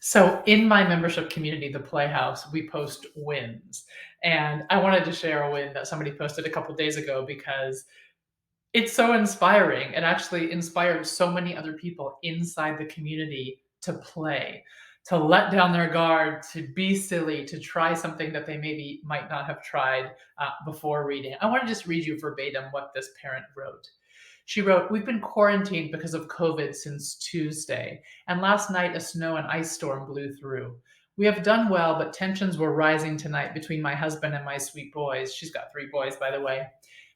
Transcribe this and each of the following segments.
So in my membership community, the Playhouse, we post wins. And I wanted to share a win that somebody posted a couple days ago because it's so inspiring. It actually inspired so many other people inside the community to play, to let down their guard, to be silly, to try something that they maybe might not have tried before reading. I want to just read you verbatim what this parent wrote. She wrote, "We've been quarantined because of COVID since Tuesday, and last night a snow and ice storm blew through. We have done well, but tensions were rising tonight between my husband and my sweet boys." She's got three boys, by the way.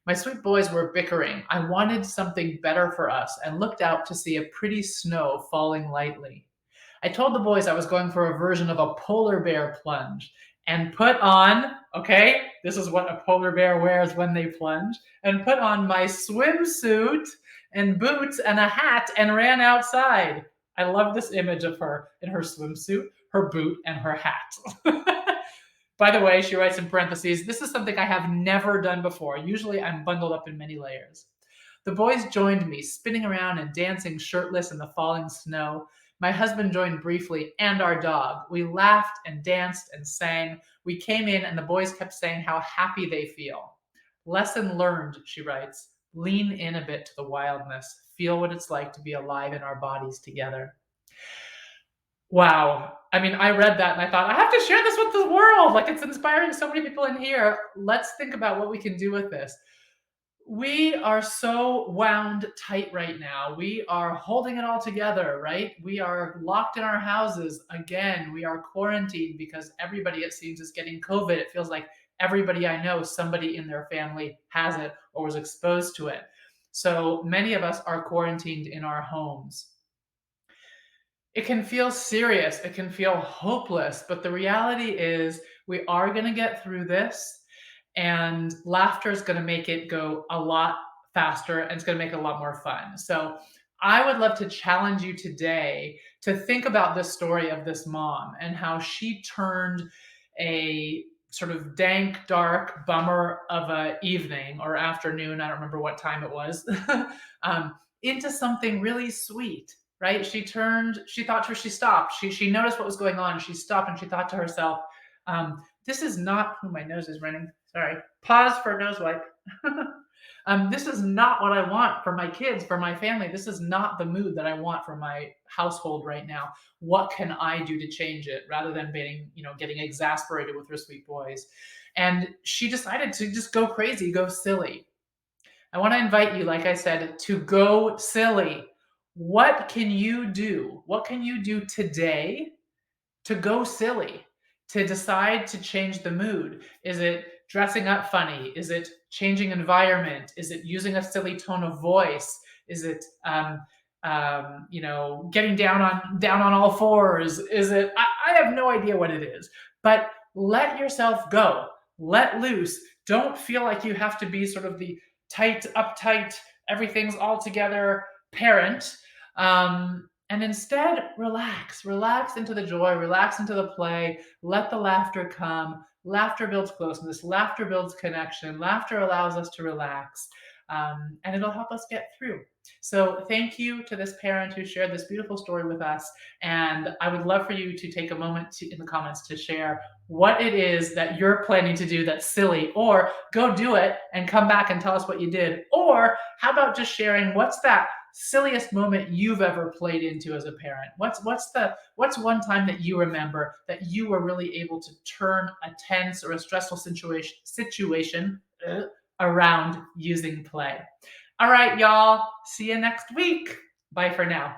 "My sweet boys were bickering. I wanted something better for us and looked out to see a pretty snow falling lightly. I told the boys I was going for a version of a polar bear plunge and put on, okay, this is what a polar bear wears when they plunge, and put on my swimsuit and boots and a hat and ran outside." I love this image of her in her swimsuit, her boot, and her hat. By the way, she writes in parentheses, "This is something I have never done before. Usually I'm bundled up in many layers." The boys joined me, spinning around and dancing shirtless in the falling snow. My husband joined briefly, and our dog. We laughed and danced and sang. We came in, and the boys kept saying how happy they feel. "Lesson learned," she writes. "Lean in a bit to the wildness. Feel what it's like to be alive in our bodies together." Wow. I mean, I read that and I thought, I have to share this with the world. Like, it's inspiring so many people in here. Let's think about what we can do with this. We are so wound tight right now. We are holding it all together, right? We are locked in our houses again. We are quarantined because everybody, it seems, is getting COVID. It feels like everybody I know, somebody in their family has it or was exposed to it. So many of us are quarantined in our homes. It can feel serious, it can feel hopeless, but the reality is we are going to get through this, and laughter is going to make it go a lot faster and it's going to make it a lot more fun. So I would love to challenge you today to think about this story of this mom and how she turned a sort of dank, dark bummer of a evening or afternoon, I don't remember what time it was, into something really sweet, right? She stopped. She noticed what was going on. She stopped and she thought to herself, this is not, oh, my nose is running. Sorry. Pause for a nose wipe. This is not what I want for my kids, for my family. This is not the mood that I want for my household right now. What can I do to change it rather than getting exasperated with her sweet boys? And she decided to just go crazy, go silly. I want to invite you, like I said, to go silly. What can you do? What can you do today to go silly, to decide to change the mood? Is it dressing up funny? Is it changing environment? Is it using a silly tone of voice? Is it getting down on all fours? Is it? I have no idea what it is, but let yourself go. Let loose. Don't feel like you have to be sort of the tight, uptight, everything's all together parent. And instead, relax into the joy, relax into the play, let the laughter come. Laughter builds closeness, laughter builds connection, laughter allows us to relax, and it'll help us get through. So, thank you to this parent who shared this beautiful story with us. And I would love for you to take a moment in the comments to share what it is that you're planning to do that's silly, or go do it and come back and tell us what you did. Or how about just sharing what's that silliest moment you've ever played into as a parent? What's one time that you remember that you were really able to turn a tense or a stressful situation around using play? All right, y'all. See you next week. Bye for now.